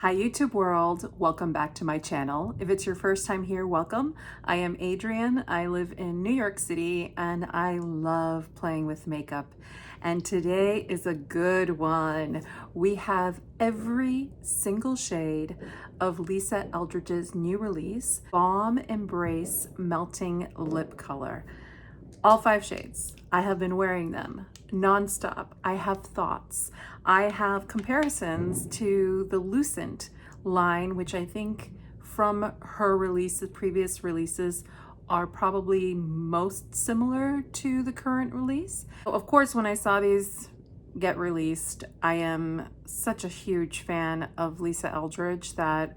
Hi YouTube world, welcome back to my channel. If it's your first time here, welcome. I am Adrienne, I live in New York City and I love playing with makeup. And today is a good one. We have every single shade of Lisa Eldridge's new release, Baume Embrace Melting Lip Color. All 5 shades. I have been wearing them nonstop. I have thoughts. I have comparisons to the Lucent line, which I think from her release, the previous releases are probably most similar to the current release. Of course, when I saw these get released, I am such a huge fan of Lisa Eldridge that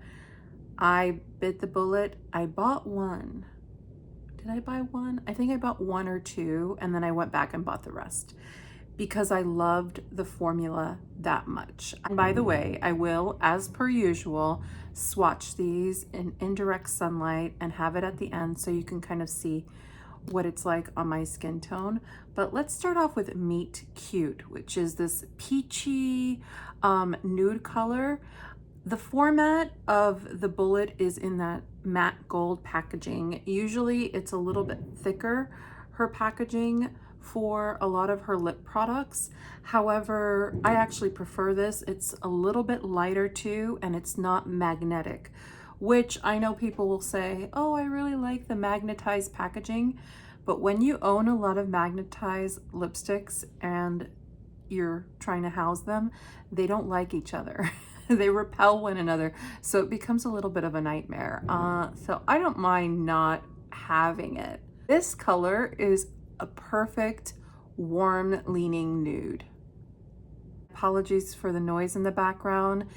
I bit the bullet. I bought one. Did I buy one? I think I bought 1 or 2 and then I went back and bought the rest because I loved the formula that much. And by the way, I will, as per usual, swatch these in indirect sunlight and have it at the end so you can kind of see what it's like on my skin tone. But let's start off with Meet Cute, which is this peachy nude color. The format of the bullet is in that matte gold packaging. Usually it's a little bit thicker, her packaging, for a lot of her lip products. However, I actually prefer this. It's a little bit lighter too, and it's not magnetic, which I know people will say, oh, I really like the magnetized packaging. But when you own a lot of magnetized lipsticks and you're trying to house them, they don't like each other. They repel one another, so it becomes a little bit of a nightmare. So I don't mind not having it. This color is a perfect warm leaning nude. Apologies for the noise in the background.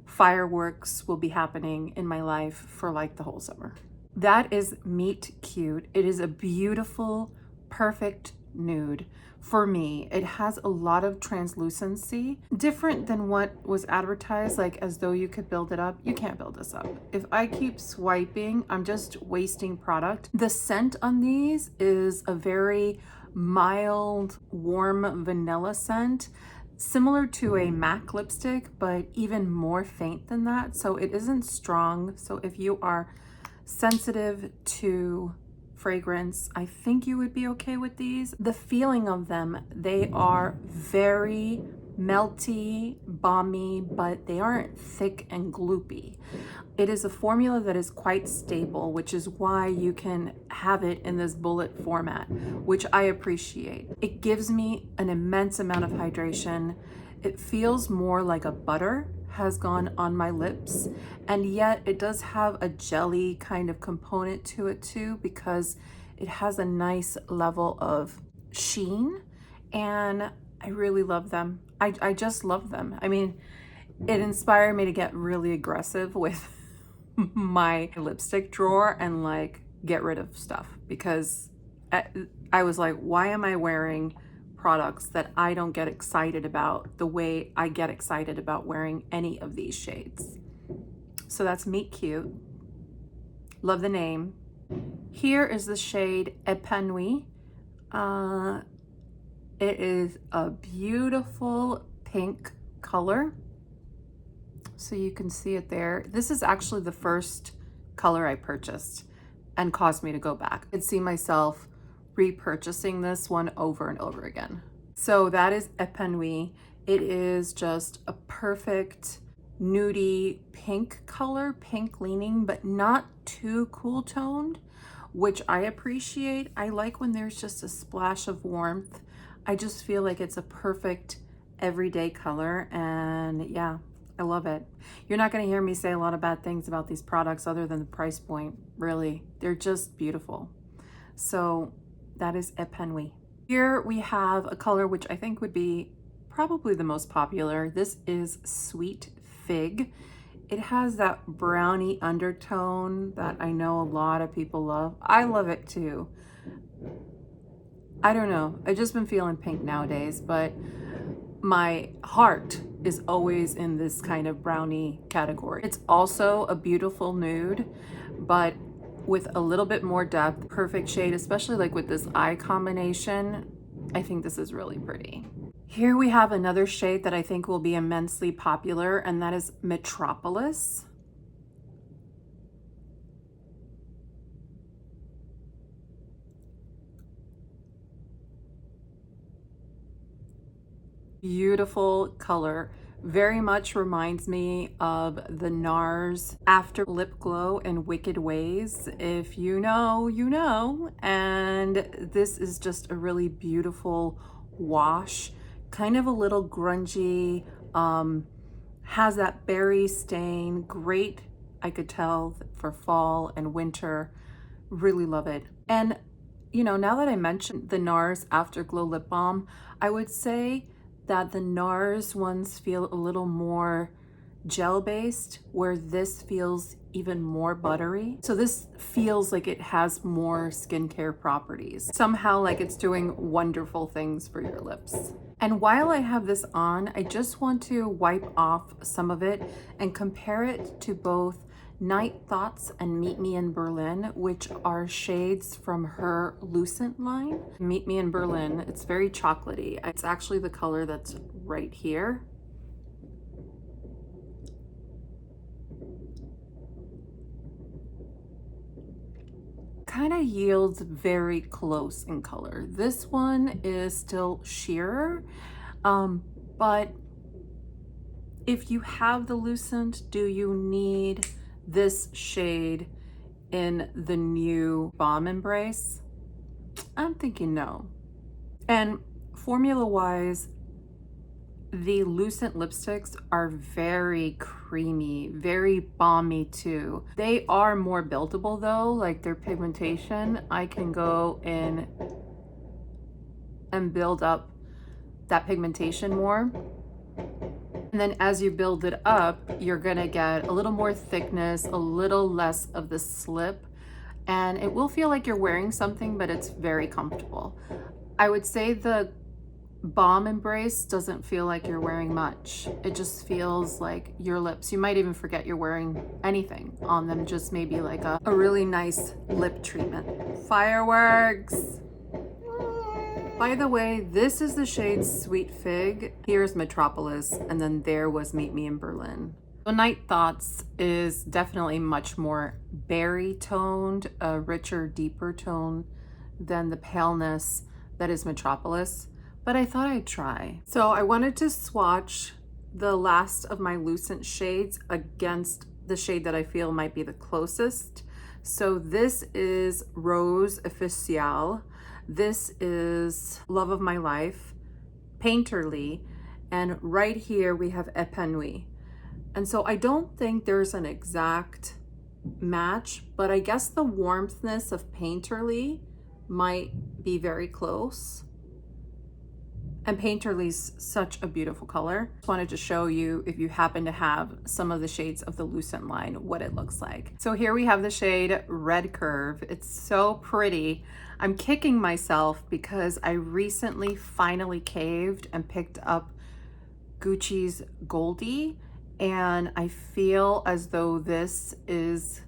Fireworks will be happening in my life for like the whole summer. That is Meet Cute. It is a beautiful, perfect nude. For me, it has a lot of translucency, different than what was advertised, like as though you could build it up. You can't build this up. If I keep swiping, I'm just wasting product. The scent on these is a very mild, warm vanilla scent, similar to a MAC lipstick, but even more faint than that. So it isn't strong. So if you are sensitive to fragrance, I think you would be okay with these. The feeling of them, they are very melty, balmy, but they aren't thick and gloopy. It is a formula that is quite stable, which is why you can have it in this bullet format, which I appreciate. It gives me an immense amount of hydration. It feels more like a butter has gone on my lips, and yet it does have a jelly kind of component to it too, because it has a nice level of sheen, and I really love them. I just love them. I mean, it inspired me to get really aggressive with my lipstick drawer and like get rid of stuff, because I was like, why am I wearing products that I don't get excited about the way I get excited about wearing any of these shades? So that's Meet Cute. Love the name. Here is the shade Épanoui. It is a beautiful pink color. So you can see it there. This is actually the first color I purchased and caused me to go back. I could see myself repurchasing this one over and over again. So that is Épanoui. It is just a perfect nudie pink color, pink leaning, but not too cool toned, which I appreciate. I like when there's just a splash of warmth. I just feel like it's a perfect everyday color, and yeah, I love it. You're not going to hear me say a lot of bad things about these products other than the price point. Really, they're just beautiful. So that is Épanoui. Here we have a color which I think would be probably the most popular. This is Sweet Fig. It has that brownie undertone that I know a lot of people love. I love it too. I don't know. I've just been feeling pink nowadays, but my heart is always in this kind of brownie category. It's also a beautiful nude, but with a little bit more depth. Perfect shade, especially like with this eye combination. I think this is really pretty. Here we have another shade that I think will be immensely popular, and that is Metropolis. Beautiful color. Very much reminds me of the NARS After Lip Glow in Wicked Ways. If you know, you know. And this is just a really beautiful wash. Kind of a little grungy, has that berry stain. Great, I could tell, for fall and winter. Really love it. And you know, now that I mentioned the NARS Afterglow Lip Balm, I would say that the NARS ones feel a little more gel-based, where this feels even more buttery. So this feels like it has more skincare properties. Somehow like it's doing wonderful things for your lips. And while I have this on, I just want to wipe off some of it and compare it to both Night Thoughts and Meet Me in Berlin, which are shades from her Lucent line. Meet Me in Berlin, it's very chocolatey. It's actually the color that's right here. Kind of yields very close in color. This one is still sheerer, but if you have the Lucent, do you need this shade in the new Baume Embrace? I'm thinking no. And formula wise, the Lucent lipsticks are very creamy, very balmy too. They are more buildable though, like their pigmentation. I can go in and build up that pigmentation more. And then as you build it up, you're gonna get a little more thickness, a little less of the slip, and it will feel like you're wearing something, but it's very comfortable. I would say the Baume Embrace doesn't feel like you're wearing much. It just feels like your lips, you might even forget you're wearing anything on them, just maybe like a really nice lip treatment. Fireworks! By the way, this is the shade Sweet Fig. Here's Metropolis, and then there was Meet Me in Berlin. So Night Thoughts is definitely much more berry toned, a richer, deeper tone than the paleness that is Metropolis, but I thought I'd try. So I wanted to swatch the last of my Lucent shades against the shade that I feel might be the closest. So this is Rose Official. This is Love of My Life, Painterly, and right here we have Épanoui. And so I don't think there's an exact match, but I guess the warmthness of Painterly might be very close. And Painterly's such a beautiful color. Just wanted to show you, if you happen to have some of the shades of the Lucent line, what it looks like. So here we have the shade Red Curve. It's so pretty. I'm kicking myself because I recently finally caved and picked up Gucci's Goldie, and I feel as though this is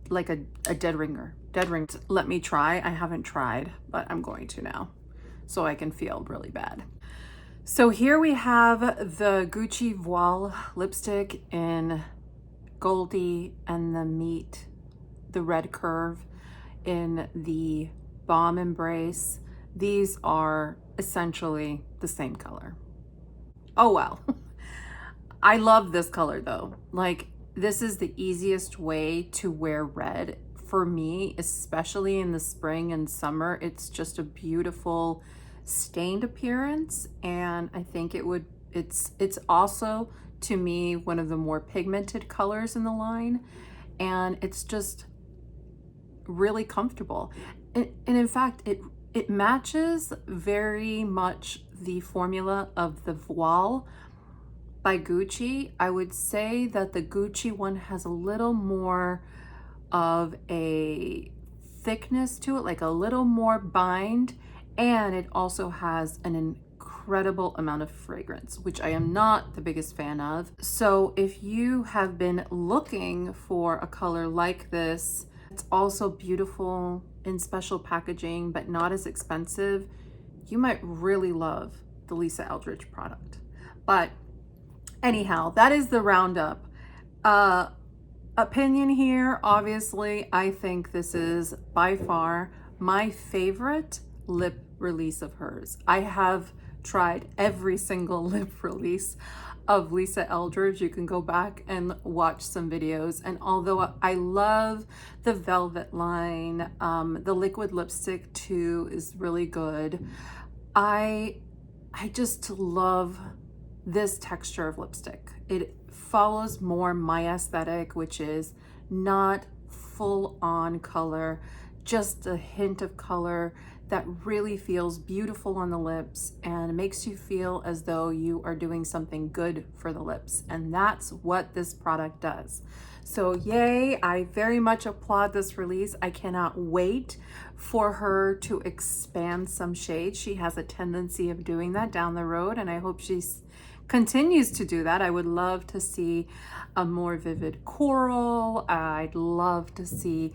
like a dead ringer. Dead ring. Let me try. I haven't tried, but I'm going to now, so I can feel really bad. So here we have the Gucci Voile lipstick in Goldie, and the Red Curve in the Baume Embrace. These are essentially the same color. Oh well. I love this color though. Like, this is the easiest way to wear red for me, especially in the spring and summer. It's just a beautiful stained appearance, and I think it's also, to me, one of the more pigmented colors in the line, and it's just really comfortable. And in fact, it matches very much the formula of the Voile by Gucci. I would say that the Gucci one has a little more of a thickness to it, like a little more bind, and it also has an incredible amount of fragrance, which I am not the biggest fan of. So if you have been looking for a color like this, it's also beautiful in special packaging, but not as expensive, you might really love the Lisa Eldridge product. But anyhow, that is the roundup. Opinion here, obviously, I think this is by far my favorite lip release of hers. I have tried every single lip release of Lisa Eldridge. You can go back and watch some videos. And although I love the Velvet line, the liquid lipstick too is really good. I just love this texture of lipstick. It follows more my aesthetic, which is not full on color, just a hint of color that really feels beautiful on the lips and makes you feel as though you are doing something good for the lips. And that's what this product does. So yay, I very much applaud this release. I cannot wait for her to expand some shades. She has a tendency of doing that down the road, and I hope she continues to do that. I would love to see a more vivid coral. I'd love to see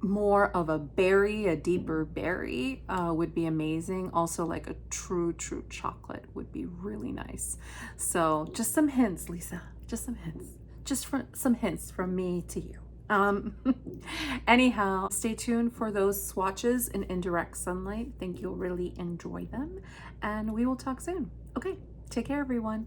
more of a berry, a deeper berry would be amazing. Also like a true chocolate would be really nice. So just some hints, Lisa, just some hints. Just some hints from me to you. Anyhow, stay tuned for those swatches in indirect sunlight. I think you'll really enjoy them, and we will talk soon. Okay, take care, everyone.